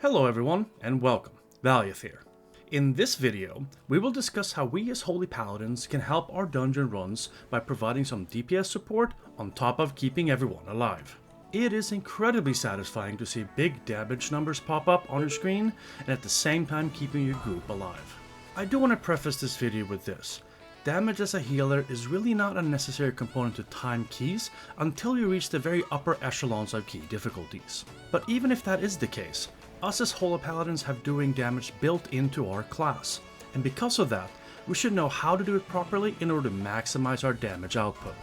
Hello everyone, and welcome, Valiath here. In this video, we will discuss how we as Holy Paladins can help our dungeon runs by providing some DPS support on top of keeping everyone alive. It is incredibly satisfying to see big damage numbers pop up on your screen and at the same time keeping your group alive. I do want to preface this video with this. Damage as a healer is really not a necessary component to time keys until you reach the very upper echelons of key difficulties. But even if that is the case, us as Holy Paladins have doing damage built into our class, and because of that, we should know how to do it properly in order to maximize our damage output.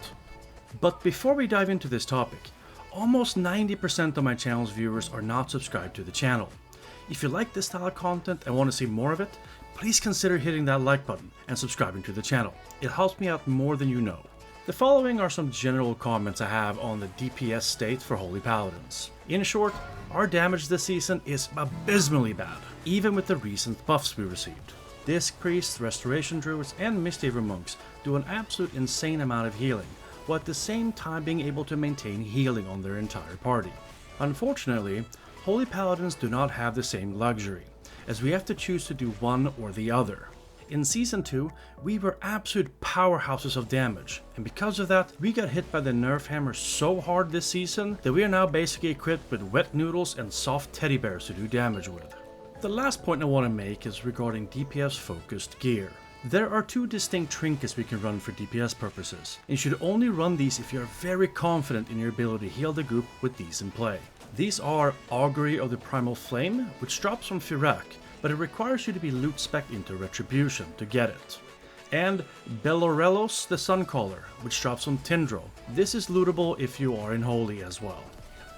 But before we dive into this topic, almost 90% of my channel's viewers are not subscribed to the channel. If you like this style of content and want to see more of it, please consider hitting that like button and subscribing to the channel. It helps me out more than you know. The following are some general comments I have on the DPS state for Holy Paladins. In short, our damage this season is abysmally bad, even with the recent buffs we received. Disc Priests, Restoration Druids, and Misthaven Monks do an absolute insane amount of healing, while at the same time being able to maintain healing on their entire party. Unfortunately, Holy Paladins do not have the same luxury, as we have to choose to do one or the other. In Season 2, we were absolute powerhouses of damage, and because of that, we got hit by the nerf hammer so hard this season that we are now basically equipped with wet noodles and soft teddy bears to do damage with. The last point I want to make is regarding DPS focused gear. There are two distinct trinkets we can run for DPS purposes, and you should only run these if you are very confident in your ability to heal the group with these in play. These are Augury of the Primal Flame, which drops from Firak, but it requires you to be loot spec into Retribution to get it. And Bellorelos the Suncaller, which drops from Tindral. This is lootable if you are in Holy as well.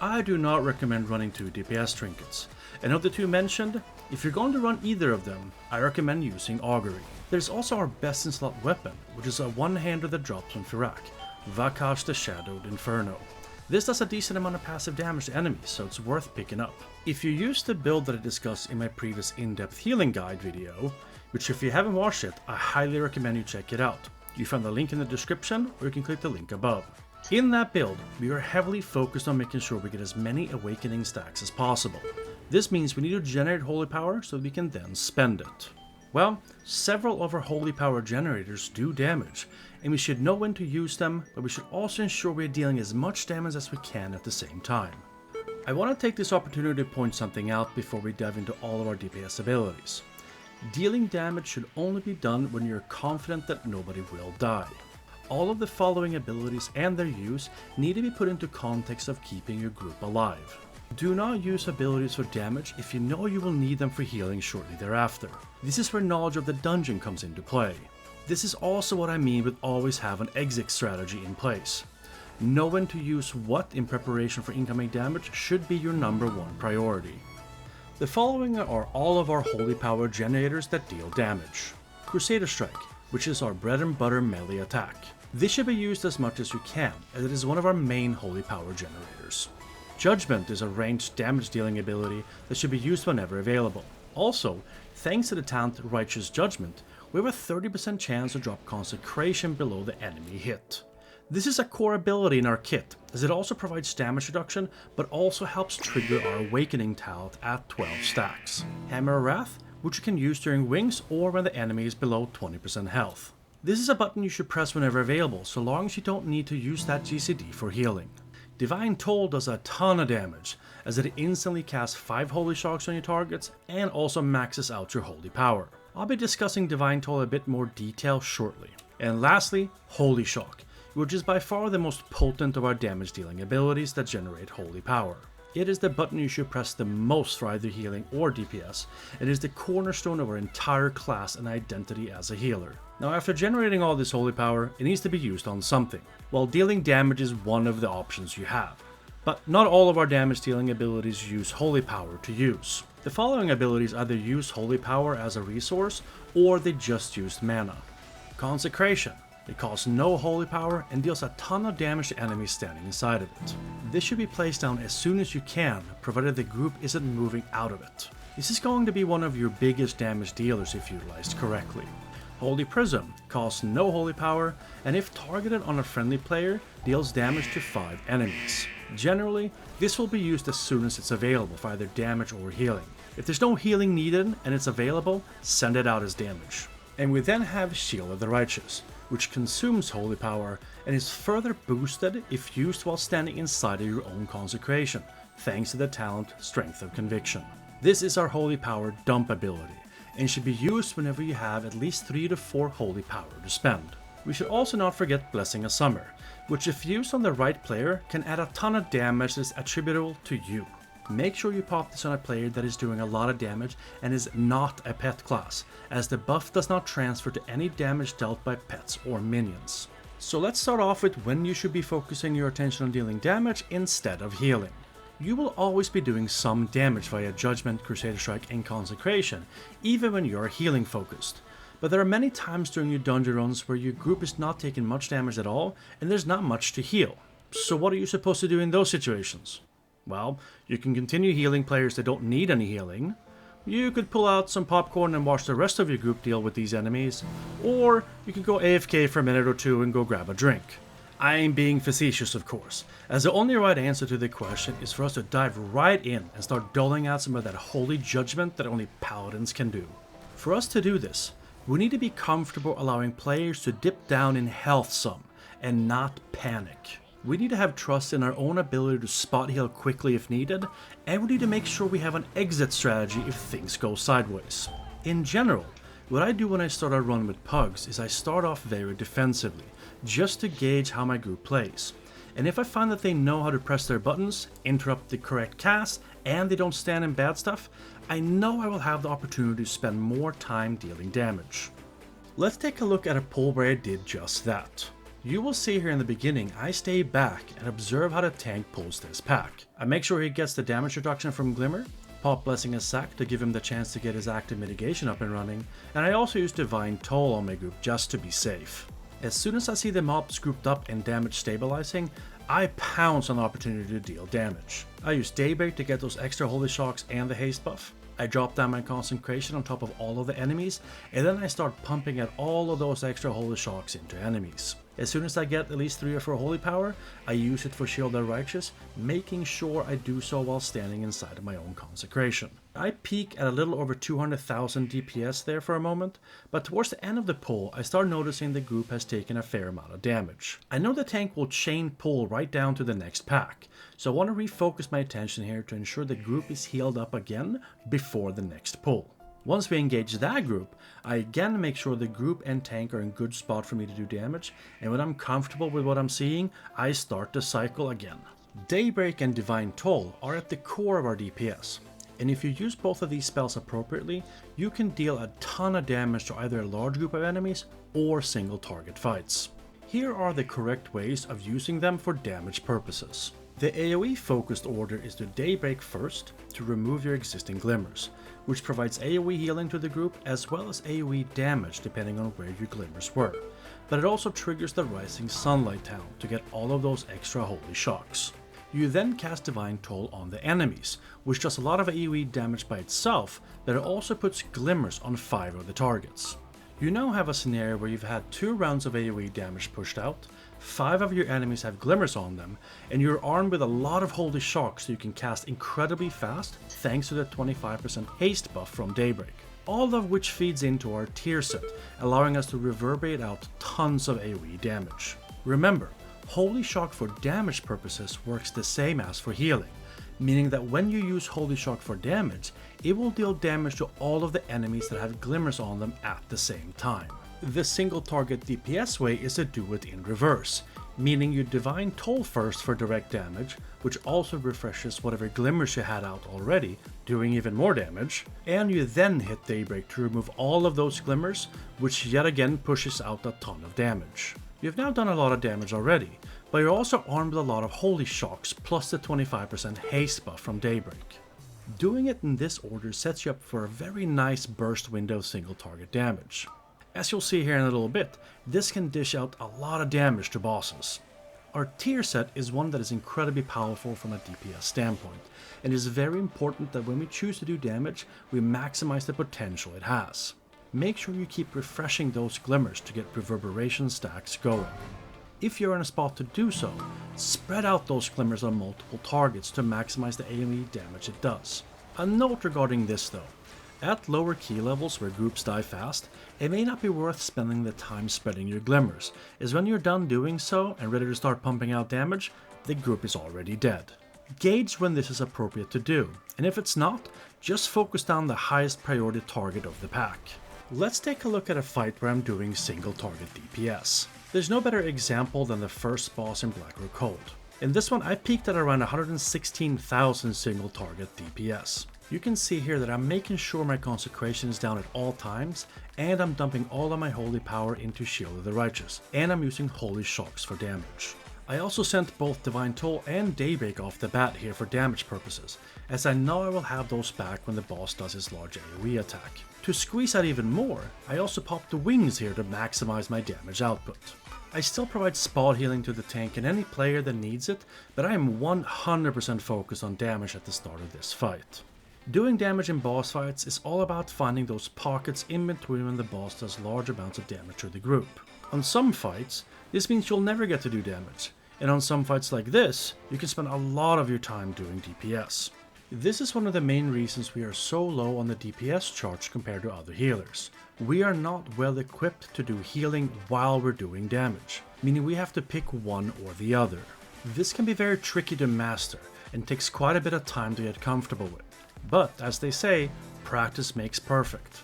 I do not recommend running two DPS trinkets, and of the two mentioned, if you're going to run either of them, I recommend using Augury. There's also our best in slot weapon, which is a one-hander that drops from Firak, Vakash the Shadowed Inferno. This does a decent amount of passive damage to enemies, so it's worth picking up. If you use the build that I discussed in my previous in-depth healing guide video, which if you haven't watched it, I highly recommend you check it out. You find the link in the description, or you can click the link above. In that build, we are heavily focused on making sure we get as many awakening stacks as possible. This means we need to generate holy power so we can then spend it. Well, several of our holy power generators do damage, and we should know when to use them, but we should also ensure we are dealing as much damage as we can at the same time. I want to take this opportunity to point something out before we dive into all of our DPS abilities. Dealing damage should only be done when you're confident that nobody will die. All of the following abilities and their use need to be put into context of keeping your group alive. Do not use abilities for damage if you know you will need them for healing shortly thereafter. This is where knowledge of the dungeon comes into play. This is also what I mean with always have an exit strategy in place. Know when to use what in preparation for incoming damage should be your number one priority. The following are all of our holy power generators that deal damage. Crusader Strike, which is our bread and butter melee attack. This should be used as much as you can, as it is one of our main holy power generators. Judgment is a ranged damage dealing ability that should be used whenever available. Also, thanks to the talent Righteous Judgment, we have a 30% chance to drop Consecration below the enemy hit. This is a core ability in our kit, as it also provides damage reduction, but also helps trigger our Awakening talent at 12 stacks. Hammer of Wrath, which you can use during wings or when the enemy is below 20% health. This is a button you should press whenever available, so long as you don't need to use that GCD for healing. Divine Toll does a ton of damage, as it instantly casts 5 Holy Shocks on your targets and also maxes out your Holy Power. I'll be discussing Divine Toll a bit more detail shortly. And lastly, Holy Shock, which is by far the most potent of our damage dealing abilities that generate Holy Power. It is the button you should press the most for either healing or DPS, and is the cornerstone of our entire class and identity as a healer. Now after generating all this holy power, it needs to be used on something. While dealing damage is one of the options you have, but not all of our damage dealing abilities use holy power to use. The following abilities either use holy power as a resource, or they just use mana. Consecration. It costs no holy power and deals a ton of damage to enemies standing inside of it. This should be placed down as soon as you can, provided the group isn't moving out of it. This is going to be one of your biggest damage dealers if utilized correctly. Holy Prism costs no holy power, and if targeted on a friendly player, deals damage to 5 enemies. Generally, this will be used as soon as it's available for either damage or healing. If there's no healing needed and it's available, send it out as damage. And we then have Shield of the Righteous, which consumes holy power and is further boosted if used while standing inside of your own consecration, thanks to the talent Strength of Conviction. This is our holy power dump ability, and should be used whenever you have at least 3 to 4 holy power to spend. We should also not forget Blessing of Summer, which if used on the right player can add a ton of damage that is attributable to you. Make sure you pop this on a player that is doing a lot of damage and is not a pet class, as the buff does not transfer to any damage dealt by pets or minions. So let's start off with when you should be focusing your attention on dealing damage instead of healing. You will always be doing some damage via Judgment, Crusader Strike, and Consecration, even when you are healing focused. But there are many times during your dungeon runs where your group is not taking much damage at all, and there's not much to heal. So what are you supposed to do in those situations? Well, you can continue healing players that don't need any healing. You could pull out some popcorn and watch the rest of your group deal with these enemies, or you could go AFK for a minute or two and go grab a drink. I'm being facetious, of course, as the only right answer to the question is for us to dive right in and start doling out some of that holy judgment that only paladins can do. For us to do this, we need to be comfortable allowing players to dip down in health some, and not panic. We need to have trust in our own ability to spot heal quickly if needed, and we need to make sure we have an exit strategy if things go sideways. In general, what I do when I start a run with pugs is I start off very defensively, just to gauge how my group plays. And if I find that they know how to press their buttons, interrupt the correct cast, and they don't stand in bad stuff, I know I will have the opportunity to spend more time dealing damage. Let's take a look at a pull where I did just that. You will see here in the beginning, I stay back and observe how the tank pulls this pack. I make sure he gets the damage reduction from Glimmer, pop Blessing a Sack to give him the chance to get his active mitigation up and running, and I also use Divine Toll on my group just to be safe. As soon as I see the mobs grouped up and damage stabilizing, I pounce on the opportunity to deal damage. I use Daybreak to get those extra holy shocks and the haste buff. I drop down my concentration on top of all of the enemies, and then I start pumping at all of those extra holy shocks into enemies. As soon as I get at least 3 or 4 holy power, I use it for Shield of the Righteous, making sure I do so while standing inside of my own consecration. I peak at a little over 200,000 DPS there for a moment, but towards the end of the pull, I start noticing the group has taken a fair amount of damage. I know the tank will chain pull right down to the next pack, so I want to refocus my attention here to ensure the group is healed up again before the next pull. Once we engage that group, I again make sure the group and tank are in good spot for me to do damage, and when I'm comfortable with what I'm seeing, I start the cycle again. Daybreak and Divine Toll are at the core of our DPS, and if you use both of these spells appropriately, you can deal a ton of damage to either a large group of enemies or single target fights. Here are the correct ways of using them for damage purposes. The AoE focused order is to Daybreak first to remove your existing glimmers, which provides AoE healing to the group as well as AoE damage depending on where your glimmers were, but it also triggers the Rising Sunlight talent to get all of those extra holy shocks. You then cast Divine Toll on the enemies, which does a lot of AoE damage by itself, but it also puts glimmers on 5 of the targets. You now have a scenario where you've had 2 rounds of AoE damage pushed out, 5 of your enemies have glimmers on them, and you're armed with a lot of holy shocks so you can cast incredibly fast thanks to the 25% haste buff from Daybreak. All of which feeds into our tier set, allowing us to reverberate out tons of AoE damage. Remember, Holy Shock for damage purposes works the same as for healing, meaning that when you use Holy Shock for damage, it will deal damage to all of the enemies that have glimmers on them at the same time. The single target DPS way is to do it in reverse, meaning you Divine Toll first for direct damage, which also refreshes whatever glimmers you had out already, doing even more damage, and you then hit Daybreak to remove all of those glimmers, which yet again pushes out a ton of damage. You've now done a lot of damage already, but you're also armed with a lot of holy shocks plus the 25% haste buff from Daybreak. Doing it in this order sets you up for a very nice burst window single target damage. As you'll see here in a little bit, this can dish out a lot of damage to bosses. Our tier set is one that is incredibly powerful from a DPS standpoint, and it is very important that when we choose to do damage, we maximize the potential it has. make sure you keep refreshing those glimmers to get reverberation stacks going. If you're in a spot to do so, spread out those glimmers on multiple targets to maximize the AoE damage it does. A note regarding this though, at lower key levels where groups die fast, it may not be worth spending the time spreading your glimmers, as when you're done doing so and ready to start pumping out damage, the group is already dead. Gauge when this is appropriate to do, and if it's not, just focus down the highest priority target of the pack. Let's take a look at a fight where I'm doing single target DPS. There's no better example than the first boss in Black or Cold. In this one I peaked at around 116,000 single target DPS. You can see here that I'm making sure my consecration is down at all times, and I'm dumping all of my holy power into Shield of the Righteous, and I'm using holy shocks for damage. I also sent both Divine Toll and Daybreak off the bat here for damage purposes, as I know I will have those back when the boss does his large AoE attack. To squeeze out even more, I also popped the wings here to maximize my damage output. I still provide spot healing to the tank and any player that needs it, but I am 100% focused on damage at the start of this fight. Doing damage in boss fights is all about finding those pockets in between when the boss does large amounts of damage to the group. On some fights, this means you'll never get to do damage, and on some fights like this, you can spend a lot of your time doing DPS. This is one of the main reasons we are so low on the DPS charts compared to other healers. We are not well equipped to do healing while we're doing damage, meaning we have to pick one or the other. This can be very tricky to master and takes quite a bit of time to get comfortable with. But, as they say, practice makes perfect.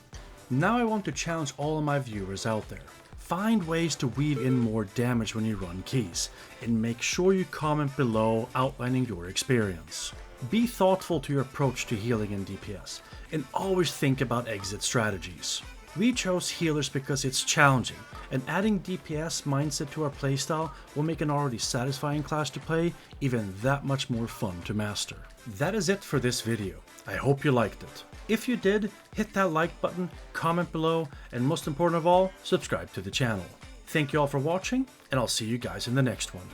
Now I want to challenge all of my viewers out there. Find ways to weave in more damage when you run keys, and make sure you comment below outlining your experience. Be thoughtful to your approach to healing in DPS, and always think about exit strategies. We chose healers because it's challenging, and adding DPS mindset to our playstyle will make an already satisfying class to play even that much more fun to master. That is it for this video. I hope you liked it. If you did, hit that like button, comment below, and most important of all, subscribe to the channel. Thank you all for watching, and I'll see you guys in the next one.